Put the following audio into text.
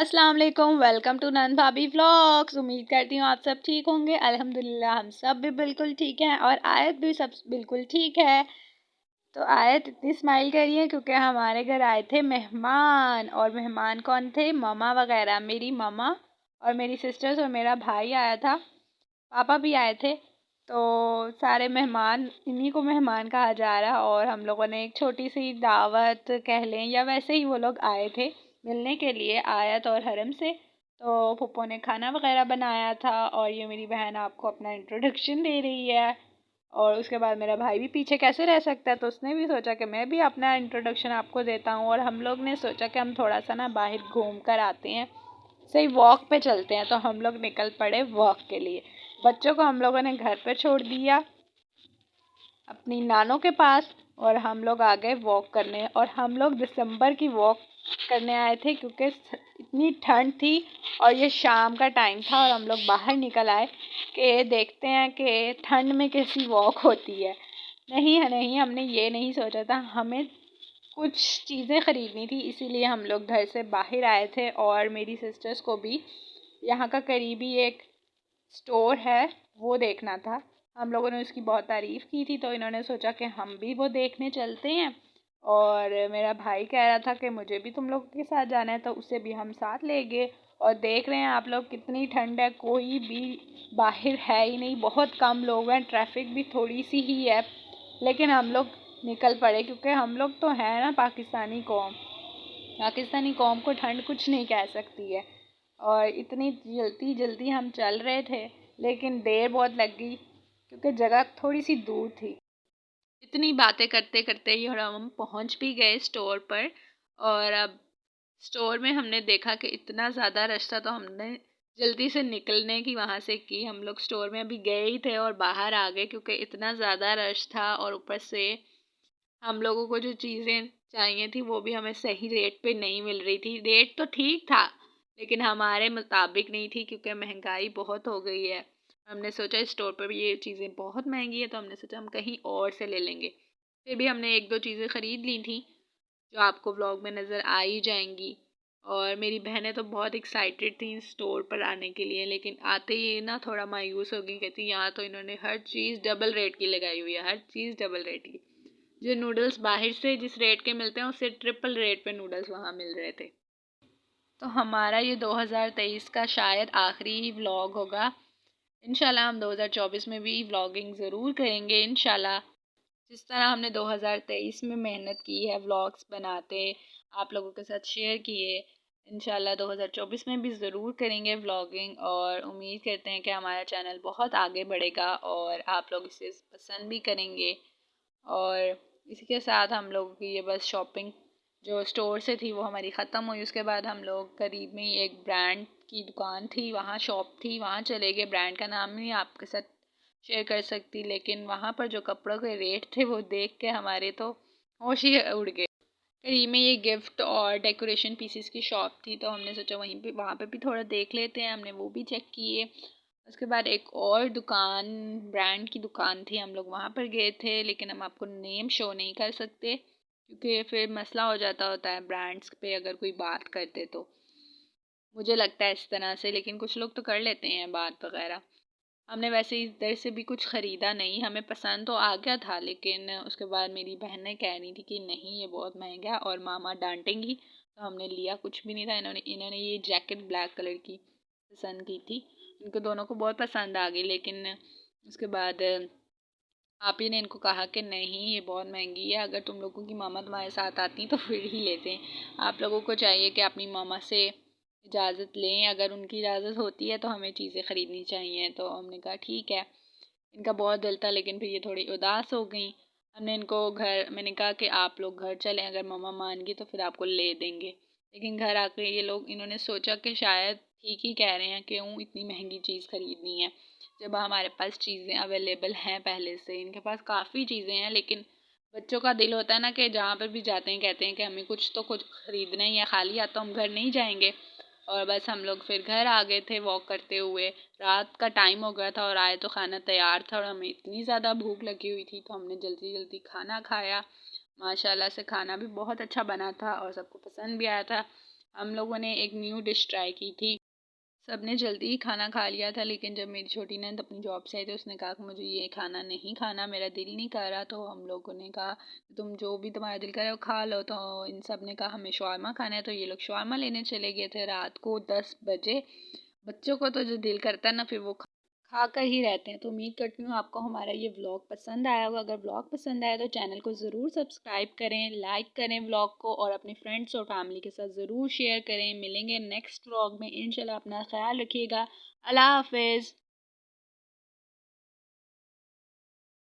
अस्सलाम वालेकुम। Welcome to none भाभी व्लॉग्स। उम्मीद करती हूँ आप सब ठीक होंगे। अल्हम्दुलिल्लाह हम सब भी बिल्कुल ठीक हैं और आयत भी सब बिल्कुल ठीक है। तो आयत इतनी स्माइल करी है क्योंकि हमारे घर आए थे मेहमान। और मेहमान कौन थे? ममा वगैरह, मेरी ममा और मेरी सिस्टर्स और मेरा भाई आया था, पापा भी आए थे। तो सारे मेहमान, इन्हीं को मेहमान कहा जा रहा है। और हम लोगों ने एक छोटी सी दावत कह लें या वैसे ही वो लोग आए थे मिलने के लिए आयत और हरम से। तो फूफो ने खाना वगैरह बनाया था और ये मेरी बहन आपको अपना इंट्रोडक्शन दे रही है। और उसके बाद मेरा भाई भी पीछे कैसे रह सकता है, तो उसने भी सोचा कि मैं भी अपना इंट्रोडक्शन आपको देता हूँ। और हम लोग ने सोचा कि हम थोड़ा सा ना बाहर घूम कर आते हैं, सही वॉक पे चलते हैं। तो हम लोग निकल पड़े वॉक के लिए। बच्चों को हम लोगों ने घर पे छोड़ दिया अपनी नानों के पास और हम लोग आ गए वॉक करने। और हम लोग दिसंबर की वॉक करने आए थे क्योंकि इतनी ठंड थी और ये शाम का टाइम था और हम लोग बाहर निकल आए कि देखते हैं कि ठंड में कैसी वॉक होती है। नहीं नहीं, हमने ये नहीं सोचा था, हमें कुछ चीज़ें ख़रीदनी थी इसीलिए हम लोग घर से बाहर आए थे। और मेरी सिस्टर्स को भी यहाँ का करीबी एक स्टोर है वो देखना था। हम लोगों ने उसकी बहुत तारीफ़ की थी तो इन्होंने सोचा कि हम भी वो देखने चलते हैं। और मेरा भाई कह रहा था कि मुझे भी तुम लोगों के साथ जाना है, तो उसे भी हम साथ ले गए। और देख रहे हैं आप लोग कितनी ठंड है, कोई भी बाहर है ही नहीं, बहुत कम लोग हैं, ट्रैफिक भी थोड़ी सी ही है। लेकिन हम लोग निकल पड़े क्योंकि हम लोग तो हैं ना पाकिस्तानी कौम, पाकिस्तानी कौम को ठंड कुछ नहीं कह सकती है। और इतनी जल्दी जल्दी हम चल रहे थे लेकिन देर बहुत लग गई क्योंकि जगह थोड़ी सी दूर थी। इतनी बातें करते करते ही हम पहुंच भी गए स्टोर पर। और अब स्टोर में हमने देखा कि इतना ज़्यादा रश था तो हमने जल्दी से निकलने की वहाँ से की। हम लोग स्टोर में अभी गए ही थे और बाहर आ गए क्योंकि इतना ज़्यादा रश था। और ऊपर से हम लोगों को जो चीज़ें चाहिए थी वो भी हमें सही रेट पे नहीं मिल रही थी। रेट तो ठीक था लेकिन हमारे मुताबिक नहीं थी क्योंकि महंगाई बहुत हो गई है। हमने सोचा इस स्टोर पर भी ये चीज़ें बहुत महंगी है तो हमने सोचा हम कहीं और से ले लेंगे। फिर भी हमने एक दो चीज़ें ख़रीद ली थी जो आपको व्लॉग में नज़र आ ही जाएंगी। और मेरी बहनें तो बहुत एक्साइटेड थी स्टोर पर आने के लिए, लेकिन आते ही ना थोड़ा मायूस हो गई। कहती यहाँ तो इन्होंने हर चीज़ डबल रेट की लगाई हुई है, हर चीज़ डबल रेट की। जो नूडल्स बाहर से जिस रेट के मिलते हैं उससे ट्रिपल रेट पे नूडल्स वहाँ मिल रहे थे। तो हमारा ये 2023 का शायद आखिरी व्लॉग होगा। इंशाल्लाह हम 2024 में भी व्लॉगिंग ज़रूर करेंगे इंशाल्लाह। जिस तरह हमने 2023 में मेहनत की है व्लॉग्स बनाते, आप लोगों के साथ शेयर किए, इंशाल्लाह 2024 में भी ज़रूर करेंगे व्लॉगिंग। और उम्मीद करते हैं कि हमारा चैनल बहुत आगे बढ़ेगा और आप लोग इसे पसंद भी करेंगे। और इसी के साथ हम लोगों की ये बस शॉपिंग जो स्टोर से थी वो हमारी ख़त्म हुई। उसके बाद हम लोग करीब में ही एक ब्रांड की दुकान थी, वहाँ शॉप थी, वहाँ चले गए। ब्रांड का नाम नहीं आपके साथ शेयर कर सकती, लेकिन वहाँ पर जो कपड़ों के रेट थे वो देख के हमारे तो होश ही उड़ गए। करीब में ये गिफ्ट और डेकोरेशन पीसेस की शॉप थी तो हमने सोचा वहीं पे वहाँ पे भी थोड़ा देख लेते हैं। हमने वो भी चेक किए। उसके बाद एक और दुकान, ब्रांड की दुकान थी, हम लोग वहाँ पर गए थे, लेकिन हम आपको नेम शो नहीं कर सकते क्योंकि फिर मसला हो जाता होता है ब्रांड्स पे अगर कोई बात करते तो। मुझे लगता है इस तरह से, लेकिन कुछ लोग तो कर लेते हैं बात वगैरह। हमने वैसे इधर से भी कुछ ख़रीदा नहीं, हमें पसंद तो आ गया था लेकिन उसके बाद मेरी बहनें कह रही थी कि नहीं ये बहुत महंगा है और मामा डांटेंगी, तो हमने लिया कुछ भी नहीं था। इन्होंने इन्होंने ये जैकेट ब्लैक कलर की पसंद की थी, इनको दोनों को बहुत पसंद आ गई। लेकिन उसके बाद आप ही ने इनको कहा कि नहीं ये बहुत महंगी है, अगर तुम लोगों की मामा तुम्हारे साथ आती तो फिर ही लेते हैं। आप लोगों को चाहिए कि अपनी मामा से इजाज़त लें, अगर उनकी इजाज़त होती है तो हमें चीज़ें ख़रीदनी चाहिए। तो हमने कहा ठीक है। इनका बहुत दिल था लेकिन फिर ये थोड़ी उदास हो गई। हमने इनको घर, मैंने कहा कि आप लोग घर चलें, अगर मामा मान गई तो फिर आपको ले देंगे। लेकिन घर आकर ये लोग, इन्होंने सोचा कि शायद ठीक ही कह रहे हैं, क्यों इतनी महंगी चीज़ ख़रीदनी है जब हमारे पास चीज़ें अवेलेबल हैं पहले से। इनके पास काफ़ी चीज़ें हैं लेकिन बच्चों का दिल होता है ना कि जहाँ पर भी जाते हैं कहते हैं कि हमें कुछ तो कुछ ख़रीदना ही है, खाली हाथ तो हम घर नहीं जाएंगे। और बस हम लोग फिर घर आ गए थे वॉक करते हुए। रात का टाइम हो गया था और आए तो खाना तैयार था और हमें इतनी ज़्यादा भूख लगी हुई थी तो हमने जल्दी जल्दी खाना खाया। माशाल्लाह से खाना भी बहुत अच्छा बना था और सबको पसंद भी आया था। हम लोगों ने एक न्यू डिश ट्राई की थी। सबने जल्दी ही खाना खा लिया था, लेकिन जब मेरी छोटी ननद अपनी जॉब से आई तो उसने कहा कि मुझे ये खाना नहीं खाना, मेरा दिल नहीं कर रहा। तो हम लोगों ने कहा तुम जो भी तुम्हारा दिल करे वो खा लो। तो इन सब ने कहा हमें शवारमा खाना है, तो ये लोग शवारमा लेने चले गए थे रात को 10 बजे। बच्चों को तो जो दिल करता है ना, फिर वो खा कर ही रहते हैं। तो उम्मीद करती हूँ आपको हमारा ये व्लॉग पसंद आया होगा। अगर व्लॉग पसंद आया तो चैनल को ज़रूर सब्सक्राइब करें, लाइक करें व्लॉग को, और अपने फ्रेंड्स और फैमिली के साथ ज़रूर शेयर करें। मिलेंगे नेक्स्ट व्लॉग में इंशाल्लाह। अपना ख्याल रखिएगा। अल्लाह हाफिज़।